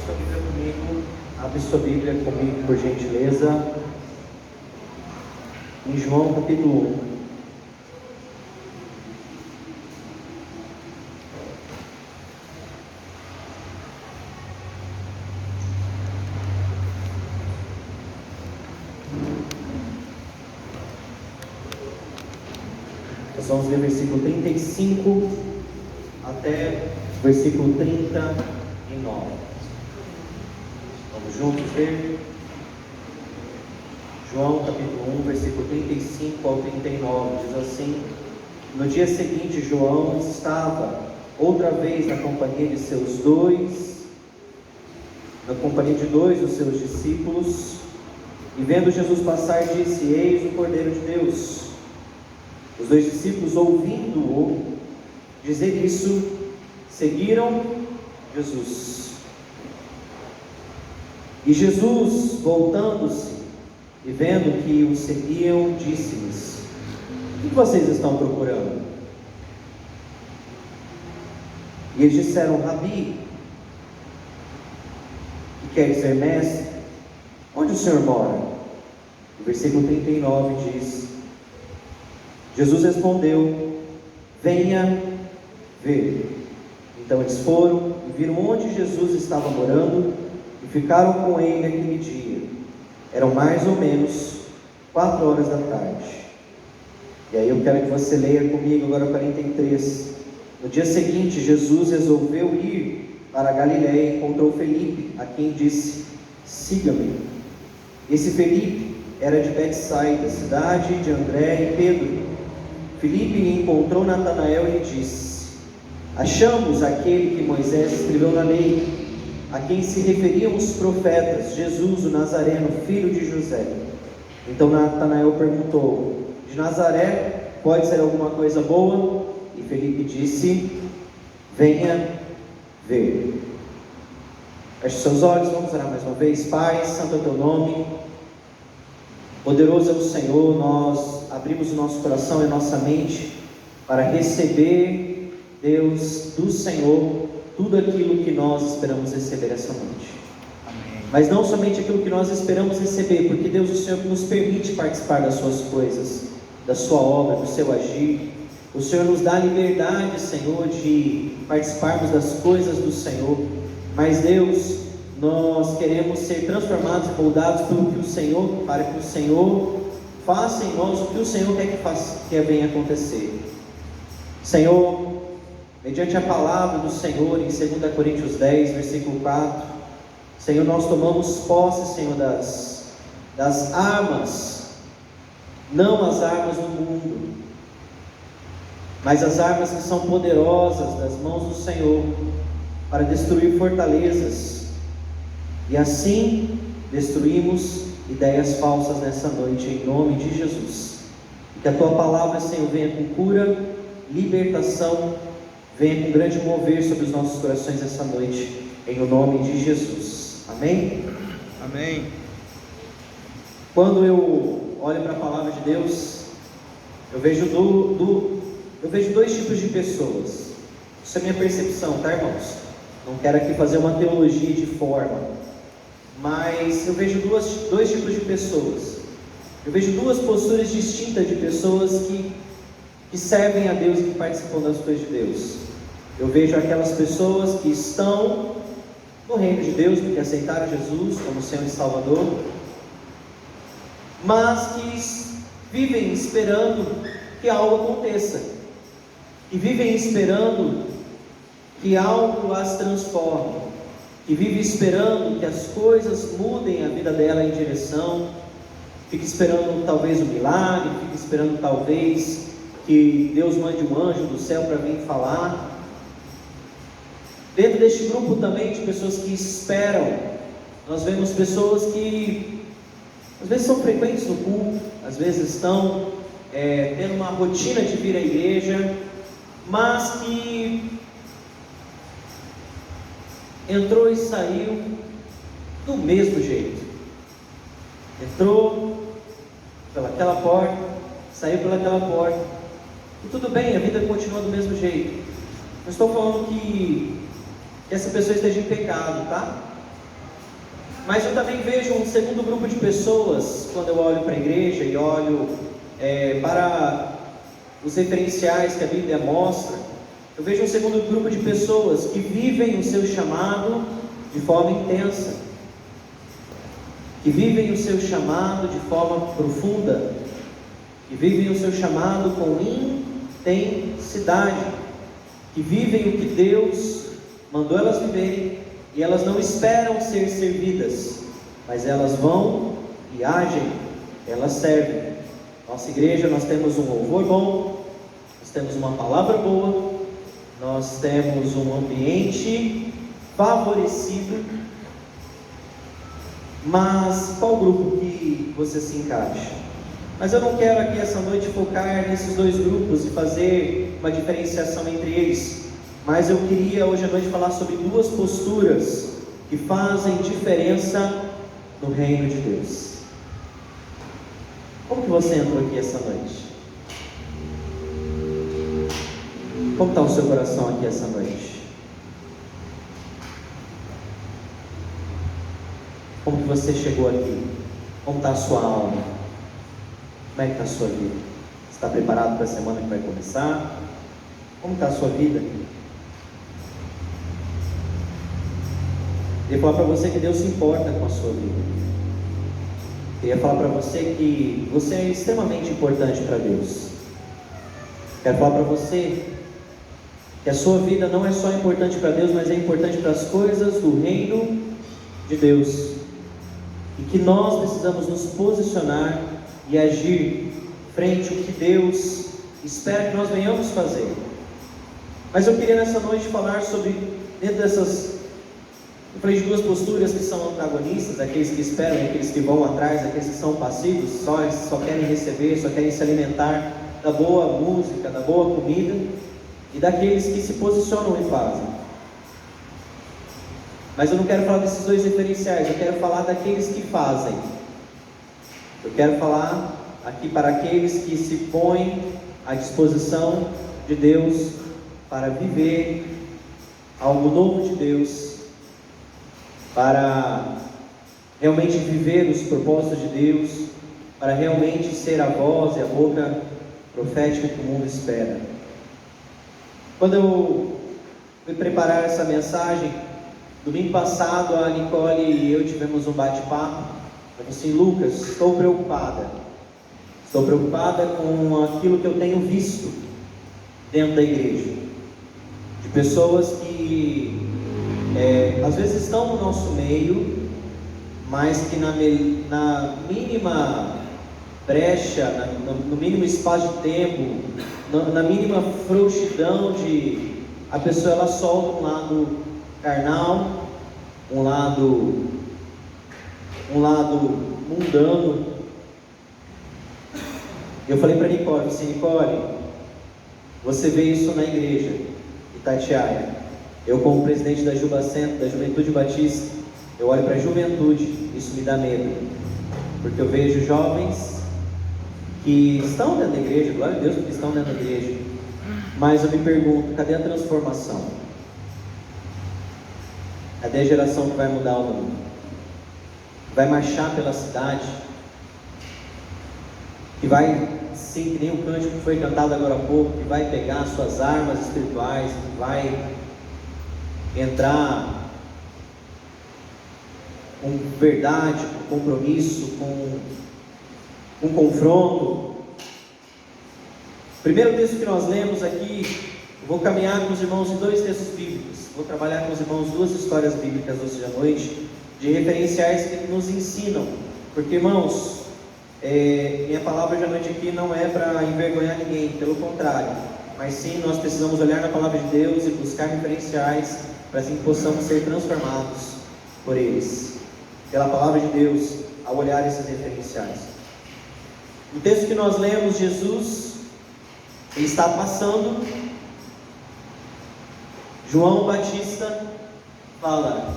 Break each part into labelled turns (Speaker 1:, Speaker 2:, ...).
Speaker 1: sua Bíblia comigo, abre sua Bíblia comigo, por gentileza, em João capítulo 1. Nós vamos ler versículo 35 até versículo 39. Vamos juntos ler? João capítulo 1, versículo 35 ao 39, diz assim: No dia seguinte, João estava outra vez na companhia de dois dos seus discípulos, e vendo Jesus passar, disse: Eis o Cordeiro de Deus. Os dois discípulos, ouvindo-o dizer isso, seguiram Jesus. E Jesus, voltando-se e vendo que o seguiam, disse-lhes: O que vocês estão procurando? E eles disseram: Rabi, que quer dizer mestre, onde o Senhor mora? O versículo 39 diz: Jesus respondeu: Venha ver. Então eles foram e viram onde Jesus estava morando e ficaram com ele aquele dia. Eram mais ou menos 4 horas da tarde. E aí eu quero que você leia comigo agora o 43. No dia seguinte, Jesus resolveu ir para a Galiléia e encontrou Felipe, a quem disse: Siga-me. Esse Felipe era de Betsaida, cidade de André e Pedro. Felipe encontrou Natanael e lhe disse: Achamos aquele que Moisés escreveu na lei, a quem se referiam os profetas, Jesus o Nazareno, filho de José. Então Natanael perguntou: De Nazaré pode ser alguma coisa boa? E Felipe disse: Venha ver. Feche seus olhos, vamos orar mais uma vez. Pai, santo é o teu nome, poderoso é o Senhor. Nós abrimos o nosso coração e a nossa mente para receber, Deus, do Senhor, tudo aquilo que nós esperamos receber essa noite. Amém. Mas não somente aquilo que nós esperamos receber, porque Deus, o Senhor nos permite participar das suas coisas, da sua obra, do seu agir. O Senhor nos dá a liberdade, Senhor, de participarmos das coisas do Senhor. Mas Deus, nós queremos ser transformados e moldados pelo que o Senhor, para que o Senhor faça em nós o que o Senhor quer que venha acontecer. Senhor, mediante a palavra do Senhor, em 2 Coríntios 10, versículo 4, Senhor, nós tomamos posse, Senhor, das armas, não as armas do mundo, mas as armas que são poderosas das mãos do Senhor, para destruir fortalezas, e assim destruímos ideias falsas nessa noite, em nome de Jesus. E que a Tua palavra, Senhor, venha com cura, libertação, venha com grande mover sobre os nossos corações essa noite, em o nome de Jesus. Amém?
Speaker 2: Amém.
Speaker 1: Quando eu olho para a palavra de Deus, eu vejo dois tipos de pessoas. Isso é minha percepção, tá, irmãos? Não quero aqui fazer uma teologia de forma, mas eu vejo dois tipos de pessoas. Eu vejo duas posturas distintas de pessoas que servem a Deus e que participam das coisas de Deus. Eu vejo aquelas pessoas que estão no reino de Deus, porque aceitaram Jesus como Senhor e Salvador, mas que vivem esperando que algo aconteça, que vivem esperando que algo as transforme, que vivem esperando que as coisas mudem a vida dela em direção, fica esperando talvez um milagre, fica esperando talvez que Deus mande um anjo do céu para vir falar. Dentro deste grupo também de pessoas que esperam, nós vemos pessoas que às vezes são frequentes no culto, às vezes estão tendo uma rotina de vir à igreja, mas que entrou e saiu do mesmo jeito. Entrou pelaquela porta, saiu pelaquela porta, e tudo bem, a vida continua do mesmo jeito. Não estou falando que essa pessoa esteja em pecado, tá? Mas eu também vejo um segundo grupo de pessoas, quando eu olho para a igreja e olho para os referenciais que a Bíblia mostra. Eu vejo um segundo grupo de pessoas que vivem o seu chamado de forma intensa, que vivem o seu chamado de forma profunda, que vivem o seu chamado com intensidade, que vivem o que Deus mandou elas viverem, e elas não esperam ser servidas, mas elas vão e agem, elas servem. Nossa igreja, nós temos um louvor bom, nós temos uma palavra boa, nós temos um ambiente favorecido, mas qual grupo que você se encaixa? Mas eu não quero aqui essa noite focar nesses dois grupos e fazer uma diferenciação entre eles, mas eu queria hoje à noite falar sobre duas posturas que fazem diferença no reino de Deus. Como que você entrou aqui essa noite? Como está o seu coração aqui essa noite? Como que você chegou aqui? Como está a sua alma? Como é que está a sua vida? Você está preparado para a semana que vai começar? Como está a sua vida? Queria falar para você que Deus se importa com a sua vida. Queria falar para você que você é extremamente importante para Deus. Quero falar para você que a sua vida não é só importante para Deus, mas é importante para as coisas do reino de Deus. E que nós precisamos nos posicionar e agir frente ao que Deus espera que nós venhamos fazer. Mas eu queria nessa noite falar sobre, dentro dessas, eu falei de duas posturas que são antagonistas, aqueles que esperam e aqueles que vão atrás, aqueles que são passivos, só querem receber, só querem se alimentar da boa música, da boa comida, e daqueles que se posicionam e fazem. Mas eu não quero falar desses dois referenciais, eu quero falar daqueles que fazem. Eu quero falar aqui para aqueles que se põem à disposição de Deus para viver algo novo de Deus, para realmente viver os propósitos de Deus, para realmente ser a voz e a boca profética que o mundo espera. Quando eu fui preparar essa mensagem, domingo passado a Nicole e eu tivemos um bate-papo. Eu disse assim: Lucas, estou preocupada com aquilo que eu tenho visto dentro da igreja, de pessoas que às vezes estão no nosso meio, mas que na mínima brecha, no mínimo espaço de tempo, na mínima frouxidão a pessoa ela solta um lado carnal, um lado mundano. Eu falei para Nicole assim: Nicole, você vê isso na igreja Itatiaia. Eu, como presidente da Jubacentro, da Juventude Batista, eu olho para a juventude, isso me dá medo, porque eu vejo jovens que estão dentro da igreja, glória a Deus porque estão dentro da igreja, mas eu me pergunto: cadê a transformação? Cadê a geração que vai mudar o mundo? Vai marchar pela cidade, que vai, sim, que nem o cântico que foi cantado agora há pouco, que vai pegar suas armas espirituais, que vai entrar com verdade, com compromisso, com confronto. O primeiro texto que nós lemos aqui, eu vou caminhar com os irmãos em dois textos bíblicos. Vou trabalhar com os irmãos duas histórias bíblicas hoje à noite, de referenciais que nos ensinam. Porque, irmãos, minha palavra hoje à noite aqui não é para envergonhar ninguém, pelo contrário. Mas sim, nós precisamos olhar na palavra de Deus e buscar referenciais para assim que possamos ser transformados por eles, pela palavra de Deus, ao olhar esses referenciais. No texto que nós lemos, Jesus, ele está passando. João Batista fala: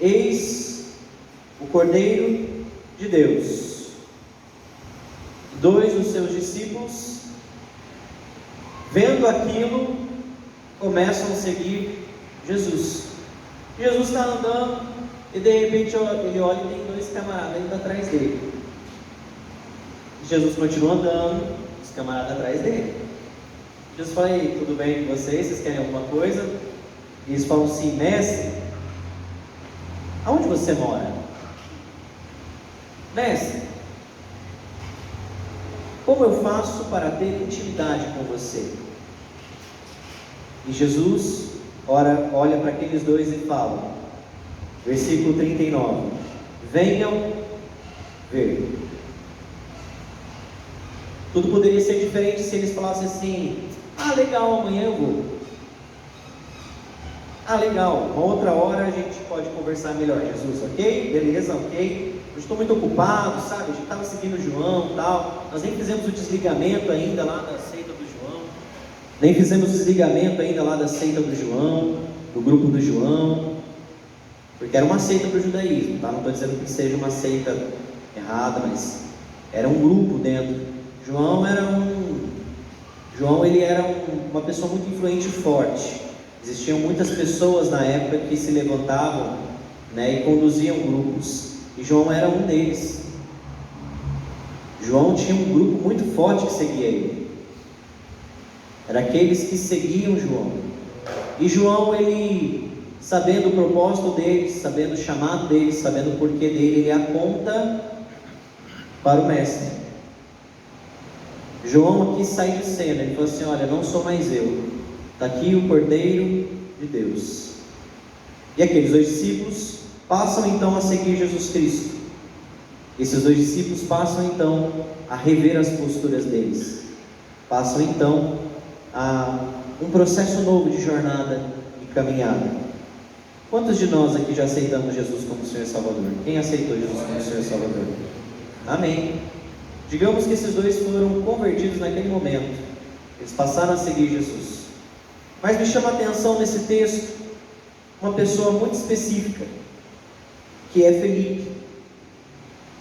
Speaker 1: eis o Cordeiro de Deus. Dois dos seus discípulos, vendo aquilo, começam a seguir Jesus. Jesus está andando, E de repente ele olha e tem dois camaradas indo atrás dele. Jesus continua andando, os camaradas atrás dele. Jesus fala: "Ei, tudo bem com vocês? Vocês querem alguma coisa?" E eles falam assim: "Mestre, aonde você mora?" "Mestre, como eu faço para ter intimidade com você?" E Jesus olha para aqueles dois e fala, versículo 39: "Venham ver." Tudo poderia ser diferente se eles falassem assim: "Ah, legal, amanhã eu vou." "Ah, legal, uma outra hora a gente pode conversar melhor, Jesus." "Ok, beleza, ok. Eu estou muito ocupado, sabe? A gente estava seguindo o João e tal. Nós nem fizemos o desligamento ainda lá da seita do João. Nem fizemos o desligamento ainda lá da seita do João, do grupo do João. Porque era uma seita do judaísmo, tá? Não estou dizendo que seja uma seita errada, mas era um grupo dentro. João ele era uma pessoa muito influente e forte. Existiam muitas pessoas na época que se levantavam, né, e conduziam grupos. E João era um deles. João tinha um grupo muito forte que seguia ele. Era aqueles que seguiam João. E João, ele, sabendo o propósito dele, sabendo o chamado dele, sabendo o porquê dele, ele aponta para o mestre. João aqui sai de cena, ele falou assim: "Olha, não sou mais eu, está aqui o Cordeiro de Deus." E aqueles dois discípulos passam então a seguir Jesus Cristo. Esses dois discípulos passam então a rever as posturas deles, passam então a um processo novo de jornada e caminhada. Quantos de nós aqui já aceitamos Jesus como Senhor e Salvador? Quem aceitou Jesus como Senhor e Salvador? Amém. Digamos que esses dois foram convertidos naquele momento, eles passaram a seguir Jesus. Mas me chama a atenção nesse texto uma pessoa muito específica, que é Felipe.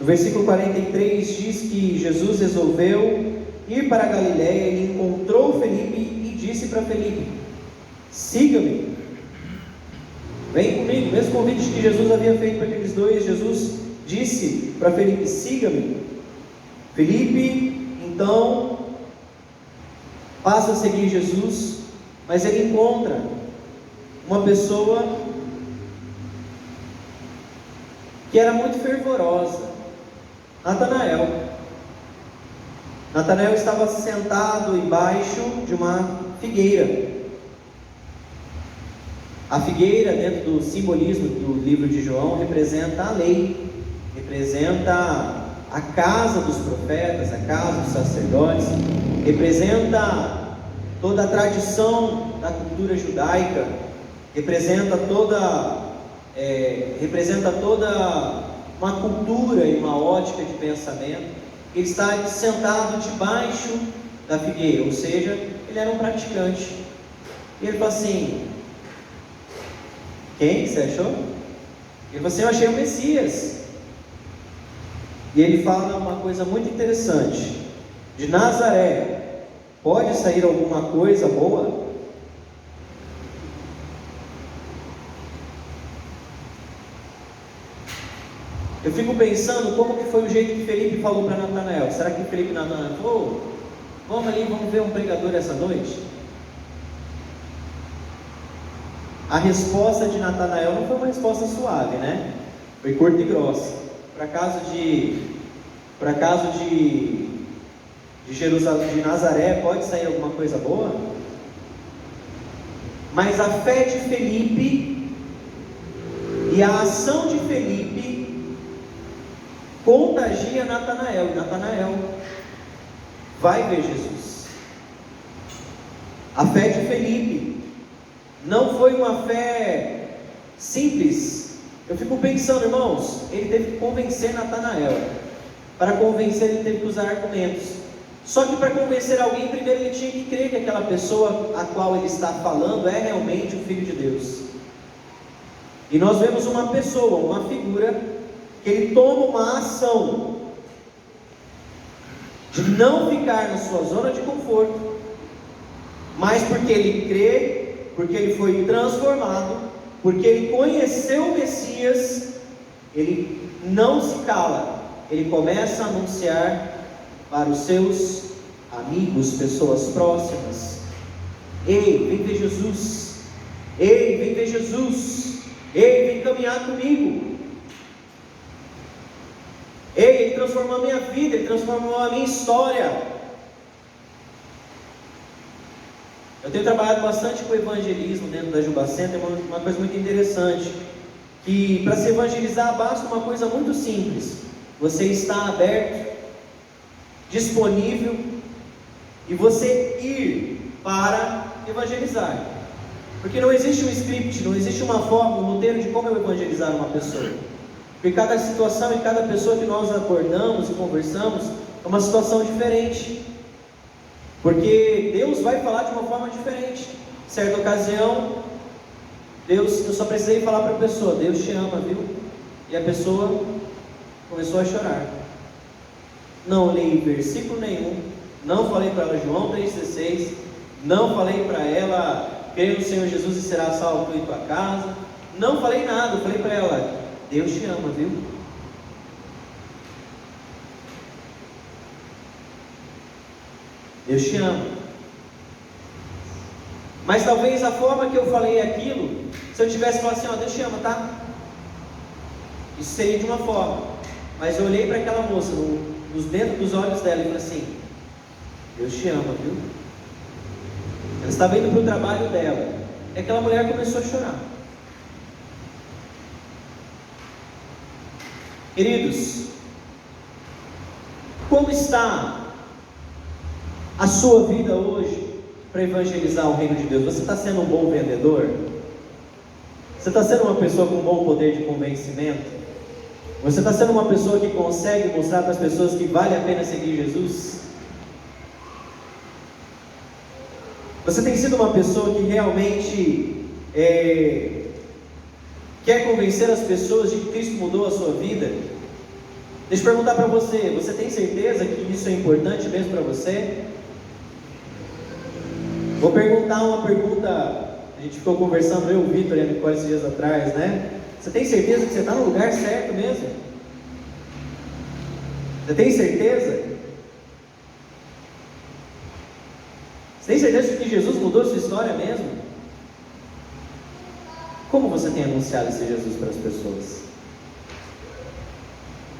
Speaker 1: No versículo 43 diz que Jesus resolveu ir para a Galiléia. Ele encontrou Felipe e disse para Felipe: "Siga-me, vem comigo." O mesmo convite que Jesus havia feito para aqueles dois, Jesus disse para Felipe: "Siga-me." Felipe então passa a seguir Jesus, mas ele encontra uma pessoa que era muito fervorosa, Natanael. Natanael estava sentado embaixo de uma figueira. A figueira, dentro do simbolismo do livro de João, representa a lei, representa a casa dos profetas, a casa dos sacerdotes, representa toda a tradição da cultura judaica, representa toda uma cultura e uma ótica de pensamento. Ele está sentado debaixo da figueira, ou seja, ele era um praticante. E ele falou assim: "Quem você achou?" Ele falou assim: "Eu achei o Messias." E ele fala uma coisa muito interessante: "De Nazaré pode sair alguma coisa boa?" Eu fico pensando como que foi o jeito que Felipe falou para Natanael. Será que Felipe e Natanael falou: "Vamos ali, vamos ver um pregador essa noite"? A resposta de Natanael não foi uma resposta suave, né? Foi curta e grossa. Para caso de Jerusalém, de Nazaré, pode sair alguma coisa boa? Mas a fé de Felipe e a ação de Felipe contagia Natanael, e Natanael vai ver Jesus. A fé de Felipe não foi uma fé simples. Eu fico pensando, irmãos, ele teve que convencer Natanael. Para convencer, ele teve que usar argumentos. Só que para convencer alguém, primeiro ele tinha que crer que aquela pessoa a qual ele está falando é realmente o Filho de Deus. E nós vemos uma pessoa, uma figura, que ele toma uma ação de não ficar na sua zona de conforto, mas porque ele crê, porque ele foi transformado, porque ele conheceu o Messias, ele não se cala, ele começa a anunciar para os seus amigos, pessoas próximas: ei, vem ver Jesus, ei, vem ver Jesus, ei, vem caminhar comigo. Ei, ele transformou a minha vida, ele transformou a minha história. Eu tenho trabalhado bastante com evangelismo dentro da Juba Center, uma coisa muito interessante, que para se evangelizar basta uma coisa muito simples: você está aberto, disponível, e você ir para evangelizar. Porque não existe um script, não existe uma forma, um roteiro de como eu evangelizar uma pessoa. Porque cada situação e cada pessoa que nós abordamos e conversamos é uma situação diferente. Porque Deus vai falar de uma forma diferente. Certa ocasião, eu só precisei falar para a pessoa: Deus te ama, viu? E a pessoa começou a chorar. Não li versículo nenhum, não falei para ela João 3,16, não falei para ela: creia no Senhor Jesus e será salvo tu e tua casa. Não falei nada, eu falei para ela: Deus te ama, viu? Deus te ama. Mas talvez a forma que eu falei aquilo, se eu tivesse falado assim: ó, Deus te ama, tá? Isso seria de uma forma. Mas eu olhei para aquela moça, dentro dos olhos dela, e falei assim: Deus te ama, viu? Ela estava indo para o trabalho dela, e aquela mulher começou a chorar. Queridos, como está a sua vida hoje para evangelizar o reino de Deus? Você está sendo um bom vendedor? Você está sendo uma pessoa com um bom poder de convencimento? Você está sendo uma pessoa que consegue mostrar para as pessoas que vale a pena seguir Jesus? Você tem sido uma pessoa que realmente quer convencer as pessoas de que Cristo mudou a sua vida? Deixa eu perguntar para você: você tem certeza que isso é importante mesmo para você? Vou perguntar uma pergunta. A gente ficou conversando, eu e o Vitor e a Nicole esses dias atrás, né? Você tem certeza que você está no lugar certo mesmo? Você tem certeza? Você tem certeza que Jesus mudou a sua história mesmo? Como você tem anunciado esse Jesus para as pessoas?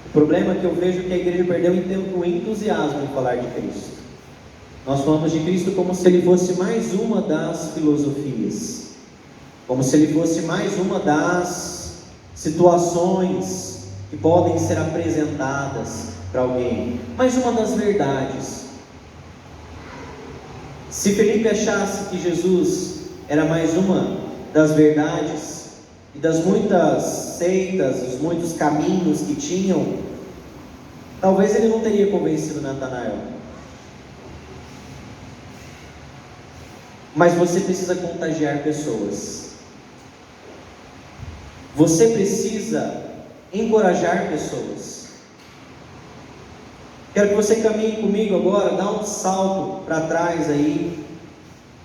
Speaker 1: O problema é que eu vejo que a igreja perdeu o entusiasmo em falar de Cristo. Nós falamos de Cristo como se ele fosse mais uma das filosofias, como se ele fosse mais uma das situações que podem ser apresentadas para alguém, mais uma das verdades. Se Felipe achasse que Jesus era mais uma das verdades e das muitas seitas, os muitos caminhos que tinham, talvez ele não teria convencido Natanael. Mas você precisa contagiar pessoas. Você precisa encorajar pessoas. Quero que você caminhe comigo agora, dá um salto para trás aí.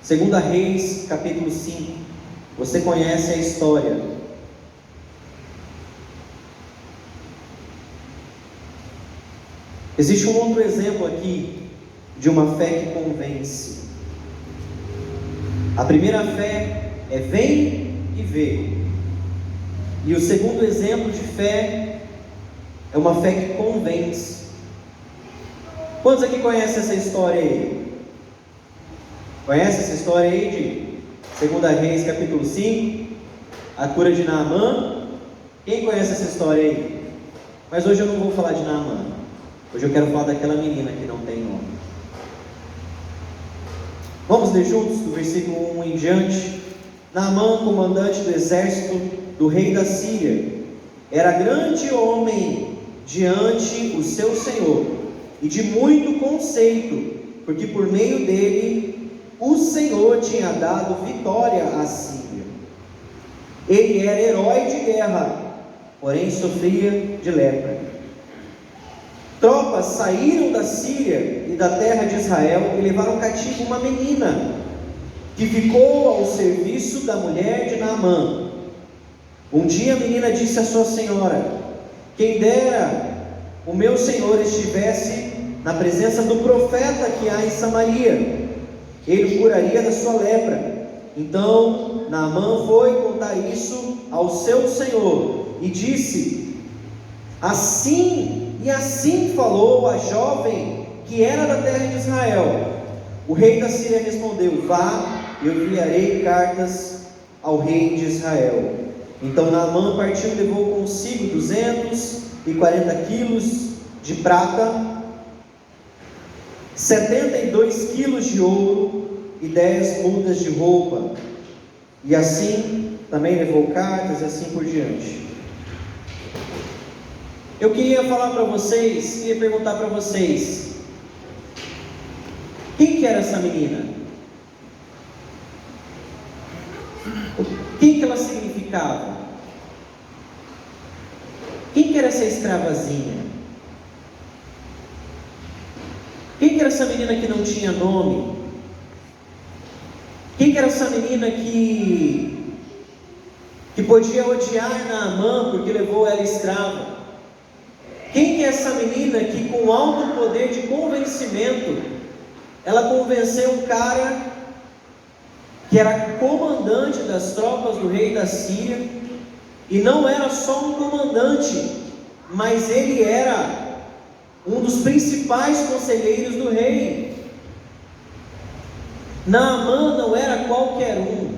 Speaker 1: 2 Reis, capítulo 5. Você conhece a história. Existe um outro exemplo aqui de uma fé que convence. A primeira fé é vem e vê. E o segundo exemplo de fé é uma fé que convence. Quantos aqui conhecem essa história aí? Conhece essa história aí de 2 Reis capítulo 5? A cura de Naamã? Quem conhece essa história aí? Mas hoje eu não vou falar de Naamã. Hoje eu quero falar daquela menina que não tem nome. Vamos ler juntos do versículo 1 em diante. Naamã, comandante do exército do rei da Síria, era grande homem diante o seu senhor, e de muito conceito, porque por meio dele o Senhor tinha dado vitória à Síria. Ele era herói de guerra, porém sofria de lepra. Tropas saíram da Síria e da terra de Israel e levaram cativo uma menina, que ficou ao serviço da mulher de Naamã. Um dia a menina disse à sua senhora: Quem dera o meu senhor estivesse na presença do profeta que há em Samaria, ele o curaria da sua lepra. Então Naamã foi contar isso ao seu senhor e disse: assim e assim falou a jovem que era da terra de Israel. O rei da Síria respondeu: vá, eu enviarei cartas ao rei de Israel. Então Naamã partiu e levou consigo 240 quilos de prata, 72 quilos de ouro e 10 mudas de roupa. E assim também levou cartas e assim por diante. Eu queria falar para vocês, queria perguntar para vocês: quem que era essa menina? O que ela significava? Quem que era essa escravazinha? Quem que era essa menina que não tinha nome? Quem que era essa menina que podia odiar Naamã porque levou ela escrava? Quem que é essa menina que com alto poder de convencimento, ela convenceu um cara que era comandante das tropas do rei da Síria, e não era só um comandante, mas ele era um dos principais conselheiros do rei. Naamã não era qualquer um.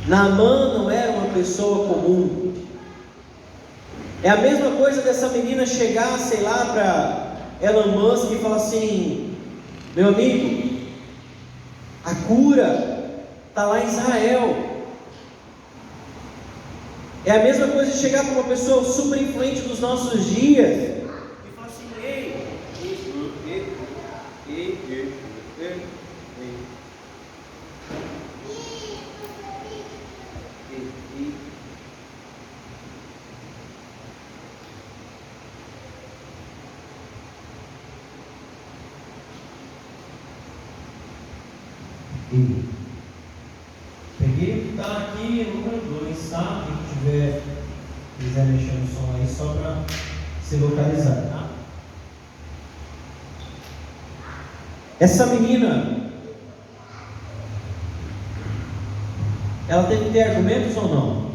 Speaker 1: Naamã não era uma pessoa comum. É a mesma coisa dessa menina chegar, sei lá, para Elon Musk e falar assim: meu amigo, a cura está lá em Israel. É a mesma coisa de chegar para uma pessoa super influente dos nossos dias e falar assim: ei. Peguei o que está aqui, número 2, tá? Quem quiser mexer no som aí, só para se localizar, tá? Essa menina, ela teve que ter argumentos ou não?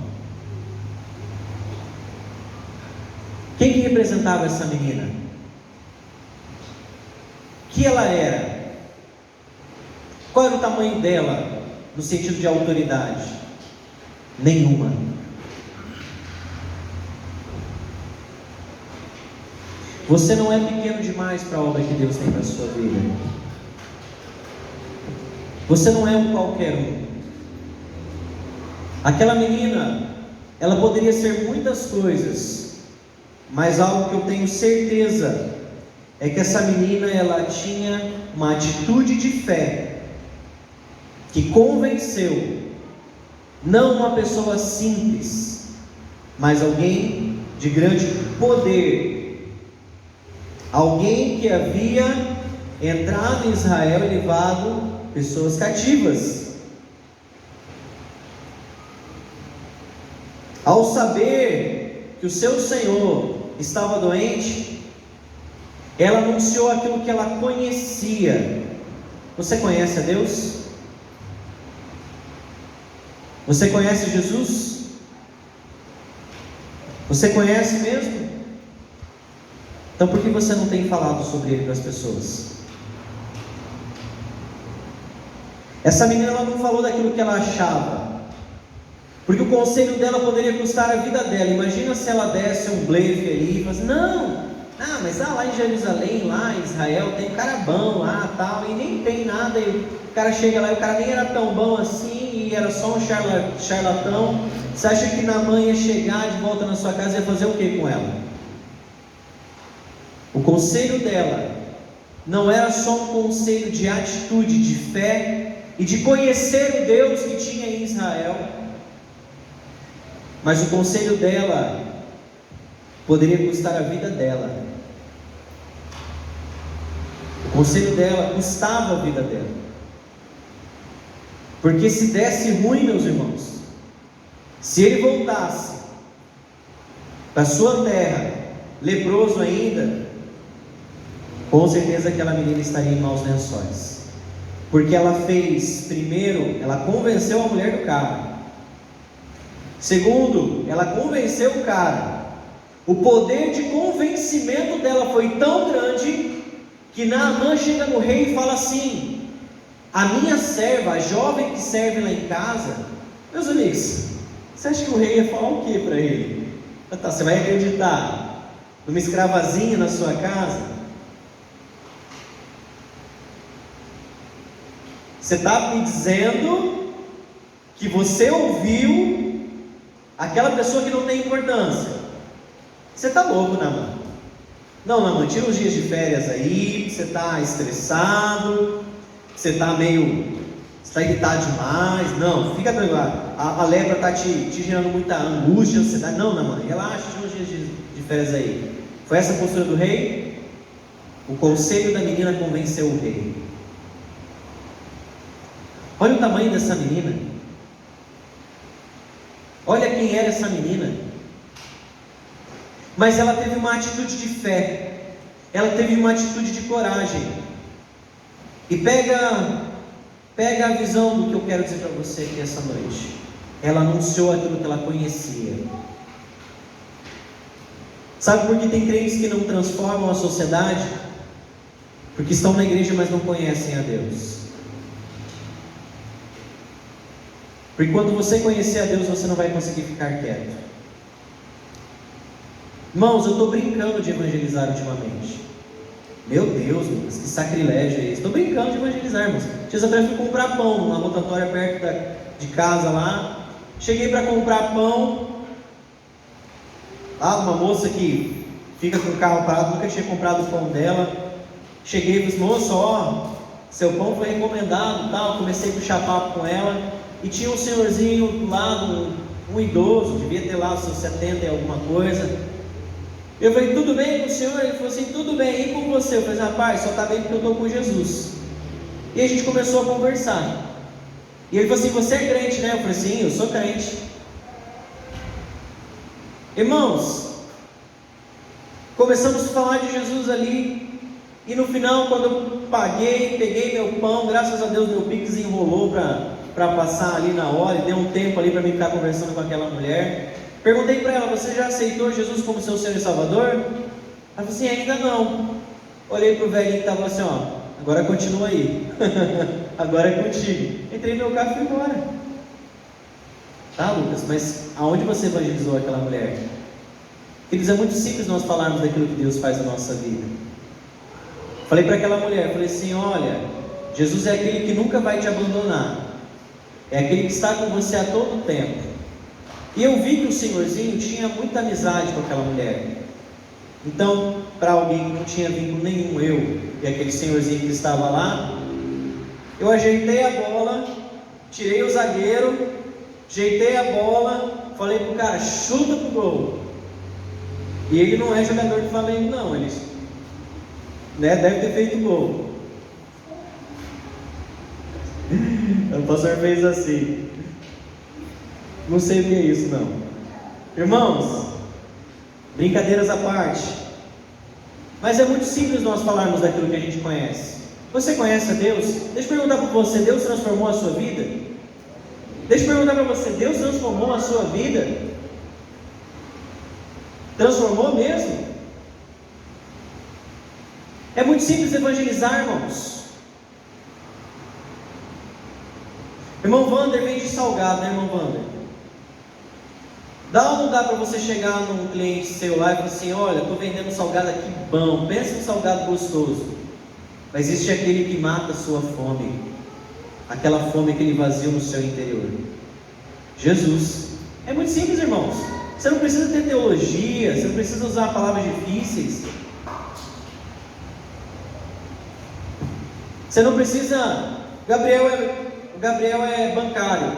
Speaker 1: Quem que representava essa menina? O que ela era? Qual era o tamanho dela, no sentido de autoridade? Nenhuma. Você não é pequeno demais para a obra que Deus tem para a sua vida. Você não é um qualquer um. Aquela menina, ela poderia ser muitas coisas, mas algo que eu tenho certeza é que essa menina, ela tinha uma atitude de fé que convenceu não uma pessoa simples, mas alguém de grande poder, alguém que havia entrado em Israel e levado pessoas cativas. Ao saber que o seu senhor estava doente, ela anunciou aquilo que ela conhecia. Você conhece a Deus? Você conhece Jesus? Você conhece mesmo? Então por que você não tem falado sobre Ele para as pessoas? Essa menina, ela não falou daquilo que ela achava, porque o conselho dela poderia custar a vida dela. Imagina se ela desse um blefe ali e falasse: mas lá em Jerusalém, lá em Israel, tem um cara bom lá tal, e nem tem nada, e o cara chega lá e o cara nem era tão bom assim, e era só um charlatão. Você acha que Naamã ia chegar de volta na sua casa e ia fazer o que com ela? O conselho dela não era só um conselho de atitude, de fé e de conhecer o Deus que tinha em Israel, mas o conselho dela poderia custar a vida dela. O conselho dela custava a vida dela, porque se desse ruim, meus irmãos, se ele voltasse da sua terra, leproso ainda, com certeza aquela menina estaria em maus lençóis. Porque ela fez, primeiro, ela convenceu a mulher do cara. Segundo, ela convenceu o cara. O poder de convencimento dela foi tão grande que Naamã chega no rei e fala assim: a minha serva, a jovem que serve lá em casa. Meus amigos, você acha que o rei ia falar o que para ele? Tá, você vai acreditar numa escravazinha na sua casa? Você está me dizendo que você ouviu aquela pessoa que não tem importância? Você está louco, Naamã. Não, Naamã, tira uns dias de férias aí, você está estressado, você está meio, você está irritado demais. Não, fica tranquilo, a lepra está te gerando muita angústia, ansiedade. Não, Naamã, relaxa, tira uns dias de férias aí. Foi essa a postura do rei? O conselho da menina convenceu o rei. Olha o tamanho dessa menina. Olha quem era essa menina. Mas ela teve uma atitude de fé. Ela teve uma atitude de coragem. E pega a visão do que eu quero dizer para você aqui essa noite. Ela anunciou aquilo que ela conhecia. Sabe por que tem crentes que não transformam a sociedade? Porque estão na igreja, mas não conhecem a Deus. Porque quando você conhecer a Deus, você não vai conseguir ficar quieto. Irmãos, eu estou brincando de evangelizar ultimamente. Meu Deus, Lucas, que sacrilégio é esse? Estou brincando de evangelizar, irmãos. Dias atrás fui comprar pão numa rotatória perto de casa lá. Cheguei para comprar pão. Uma moça que fica com o carro parado, nunca tinha comprado o pão dela. Cheguei e disse: moça, ó, seu pão foi recomendado, tal. Comecei a puxar papo com ela. E tinha um senhorzinho do lado, um idoso, devia ter lá seus 70 e alguma coisa. Eu falei: tudo bem com o senhor? Ele falou assim: tudo bem, e com você? Eu falei: rapaz, só está bem porque eu estou com Jesus. E a gente começou a conversar. E ele falou assim: você é crente, né? Eu falei: sim, eu sou crente. Irmãos, começamos a falar de Jesus ali. E no final, quando eu peguei meu pão, graças a Deus meu Pix enrolou para passar ali na hora, e deu um tempo ali para mim ficar conversando com aquela mulher. Perguntei para ela: você já aceitou Jesus como seu Senhor e Salvador? Ela falou assim: ainda não. Olhei para o velhinho que estava assim: ó, agora continua aí. Agora é contigo. Entrei no meu carro e fui embora. Tá, Lucas, mas aonde você evangelizou aquela mulher? Queridos, é muito simples nós falarmos daquilo que Deus faz na nossa vida. Falei para aquela mulher, falei assim: olha, Jesus é aquele que nunca vai te abandonar. É aquele que está com você a todo tempo. E eu vi que o senhorzinho tinha muita amizade com aquela mulher. Então, para alguém que não tinha vínculo nenhum, eu e aquele senhorzinho que estava lá, eu ajeitei a bola, tirei o zagueiro, ajeitei a bola, falei pro cara: chuta pro gol. E ele não é jogador de Flamengo não, ele deve ter feito gol. O pastor fez assim. Não sei o que é isso não. Irmãos, brincadeiras à parte, mas é muito simples nós falarmos daquilo que a gente conhece. Você conhece a Deus? Deixa eu perguntar para você: Deus transformou a sua vida? Deixa eu perguntar para você: Deus transformou a sua vida? Transformou mesmo? É muito simples evangelizar, irmãos. Irmão Wander vende salgado, né, irmão Wander? Dá ou não dá para você chegar num cliente seu lá e falar assim: olha, estou vendendo um salgado aqui bom, pensa um salgado gostoso. Mas existe aquele que mata a sua fome, aquela fome que ele vazio no seu interior. Jesus. É muito simples, irmãos. Você não precisa ter teologia, você não precisa usar palavras difíceis. Você não precisa. O Gabriel é bancário.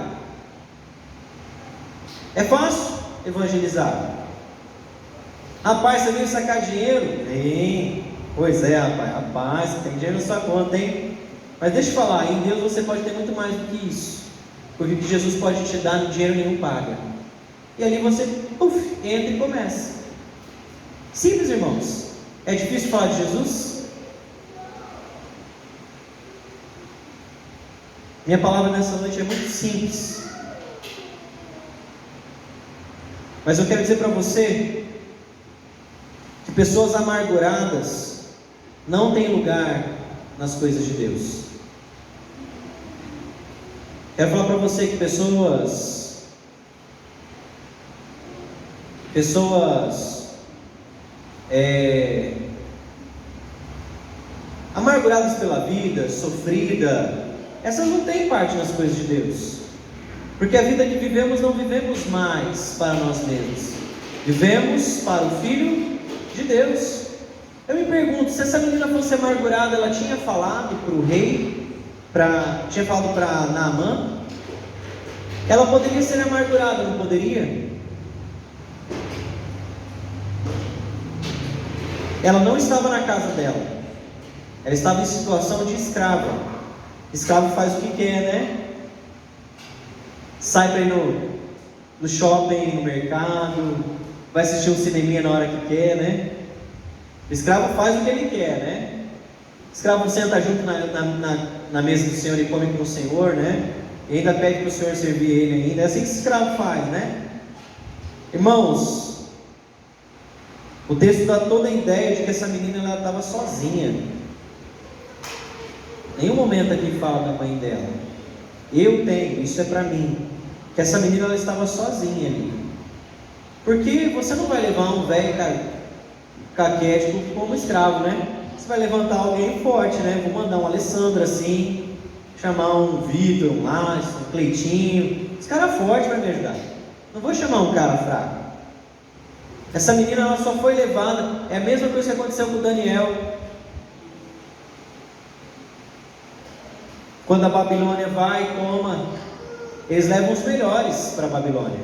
Speaker 1: É fácil evangelizar. Rapaz, você veio sacar dinheiro? Tem. Pois é, rapaz, você tem dinheiro na sua conta, hein? Mas deixa eu falar, em Deus você pode ter muito mais do que isso. Porque o que Jesus pode te dar, dinheiro nenhum paga. E ali você, entra e começa. Simples, irmãos. É difícil falar de Jesus? Minha palavra nessa noite é muito simples. Mas eu quero dizer para você que pessoas amarguradas não têm lugar nas coisas de Deus. Quero falar para você que pessoas amarguradas pela vida, sofrida, essas não têm parte nas coisas de Deus. Porque a vida que vivemos não vivemos mais para nós mesmos, vivemos para o Filho de Deus. Eu me pergunto, se essa menina fosse amargurada, ela tinha falado para o rei, tinha falado para Naamã? Ela poderia ser amargurada, não poderia? Ela não estava na casa dela, ela estava em situação de escrava. Escravo faz o que quer, né? Sai para ir no shopping, no mercado, vai assistir um cineminha na hora que quer, né? O escravo faz o que ele quer, né? O escravo senta junto na mesa do Senhor e come com o Senhor, né? E ainda pede para o Senhor servir ele ainda. É assim que o escravo faz, né? Irmãos, o texto dá toda a ideia de que essa menina ela estava sozinha. Nenhum momento aqui fala da mãe dela. Eu tenho, isso é para mim, que essa menina ela estava sozinha ali. Porque você não vai levar um velho caquético como escravo, né? Você vai levantar alguém forte, né? Vou mandar um Alessandro assim, chamar um Vitor, um Márcio, um Cleitinho. Esse cara forte vai me ajudar. Não vou chamar um cara fraco. Essa menina ela só foi levada. É a mesma coisa que aconteceu com o Daniel. Quando a Babilônia vai e toma, eles levam os melhores para a Babilônia.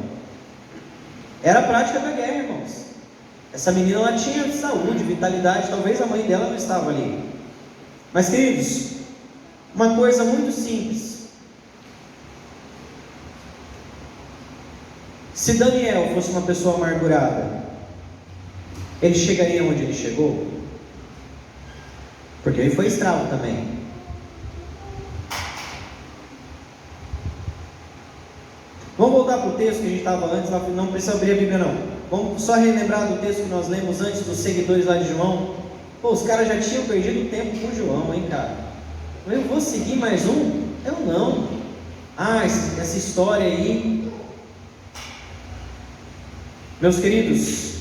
Speaker 1: Era a prática da guerra, irmãos. Essa menina ela tinha saúde, vitalidade. Talvez a mãe dela não estava ali. Mas queridos, uma coisa muito simples. Se Daniel fosse uma pessoa amargurada, ele chegaria onde ele chegou? Porque ele foi escravo também. Vamos voltar para o texto que a gente estava antes, não precisa abrir a Bíblia não. Vamos só relembrar do texto que nós lemos antes dos seguidores lá de João. Pô, os caras já tinham perdido tempo com João, hein, cara? Eu vou seguir mais um? Eu não. Essa história aí. Meus queridos,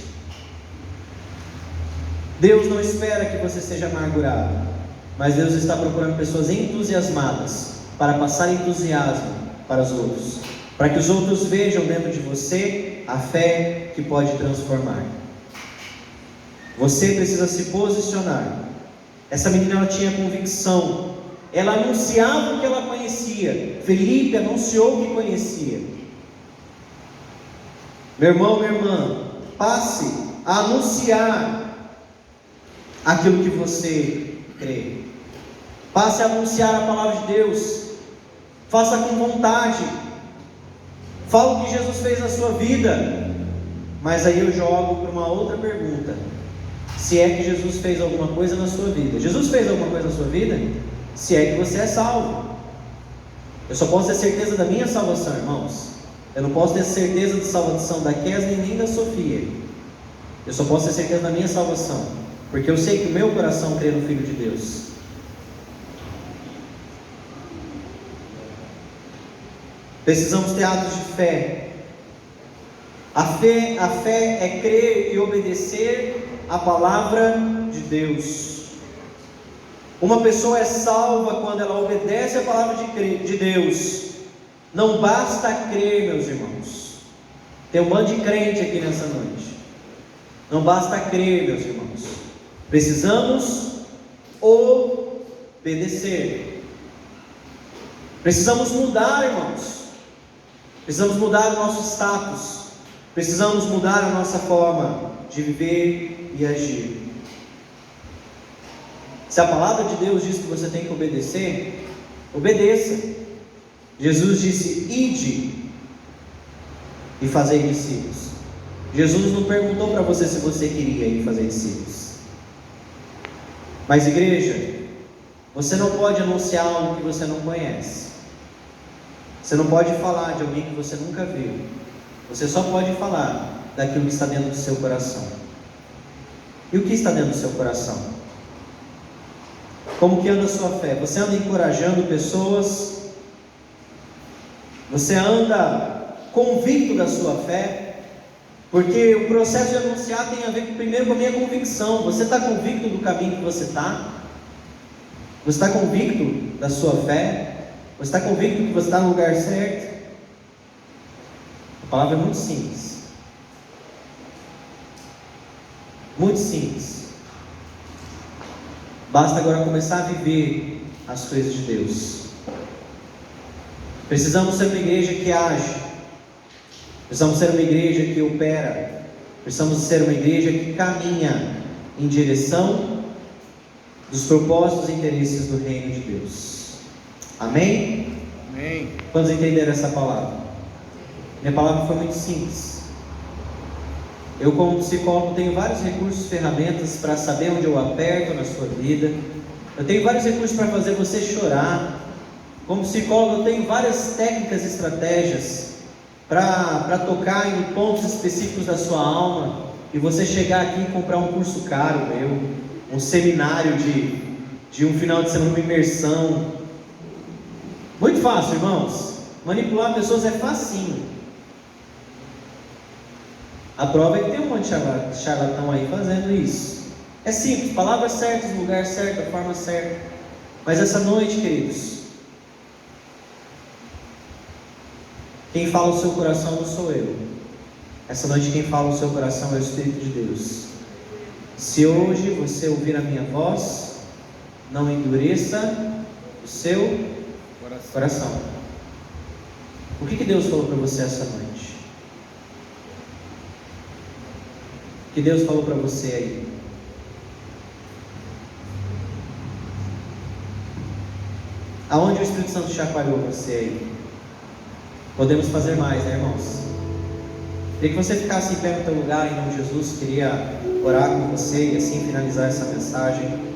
Speaker 1: Deus não espera que você seja amargurado, mas Deus está procurando pessoas entusiasmadas para passar entusiasmo para os outros, para que os outros vejam dentro de você a fé que pode transformar. Você precisa se posicionar. Essa menina ela tinha convicção, ela anunciava o que ela conhecia. Felipe anunciou o que conhecia. Meu irmão, minha irmã, passe a anunciar aquilo que você crê. Passe a anunciar a palavra de Deus. Faça com vontade. Fala o que Jesus fez na sua vida. Mas aí eu jogo para uma outra pergunta: se é que Jesus fez alguma coisa na sua vida. Jesus fez alguma coisa na sua vida? Se é que você é salvo. Eu só posso ter certeza da minha salvação, irmãos. Eu não posso ter certeza da salvação da Kesney nem da Sofia. Eu só posso ter certeza da minha salvação, porque eu sei que o meu coração crê no Filho de Deus. Precisamos ter atos de fé. A fé é crer e obedecer a palavra de Deus. Uma pessoa é salva quando ela obedece a palavra de Deus. Não basta crer, meus irmãos. Tem um bando de crente aqui nessa noite. Não basta crer, meus irmãos. Precisamos obedecer. Precisamos mudar, irmãos. Precisamos mudar o nosso status. Precisamos mudar a nossa forma de viver e agir. Se a palavra de Deus diz que você tem que obedecer, obedeça. Jesus disse: ide e fazei discípulos. Jesus não perguntou para você se você queria ir fazer discípulos. Mas igreja, você não pode anunciar algo que você não conhece. Você não pode falar de alguém que você nunca viu. Você só pode falar daquilo que está dentro do seu coração. E o que está dentro do seu coração? Como que anda a sua fé? Você anda encorajando pessoas? Você anda convicto da sua fé? Porque o processo de anunciar tem a ver primeiro com a minha convicção. Você está convicto do caminho que você está? Você está convicto da sua fé? Você está convicto que você está no lugar certo? A palavra é muito simples. Muito simples. Basta agora começar a viver as coisas de Deus. Precisamos ser uma igreja que age. Precisamos ser uma igreja que opera. Precisamos ser uma igreja que caminha em direção dos propósitos e interesses do reino de Deus. Amém?
Speaker 2: Amém.
Speaker 1: Quantos entenderam essa palavra? Minha palavra foi muito simples. Eu, como psicólogo, tenho vários recursos, ferramentas para saber onde eu aperto na sua vida. Eu tenho vários recursos para fazer você chorar. Como psicólogo, eu tenho várias técnicas e estratégias para tocar em pontos específicos da sua alma e você chegar aqui e comprar um curso caro meu, um seminário de um final de semana, uma imersão. Muito fácil, irmãos. Manipular pessoas é facinho. A prova é que tem um monte de charlatão aí fazendo isso. É simples, palavras certas, lugar certo, a forma certa. Mas essa noite, queridos, quem fala o seu coração não sou eu. Essa noite quem fala o seu coração é o Espírito de Deus. Se hoje você ouvir a minha voz, não endureça o seu coração. O que Deus falou para você essa noite? O que Deus falou para você aí? Aonde o Espírito Santo chacoalhou você aí? Podemos fazer mais, né, irmãos? Queria que você ficasse em pé no teu lugar, em nome de Jesus. Queria orar com você e assim finalizar essa mensagem.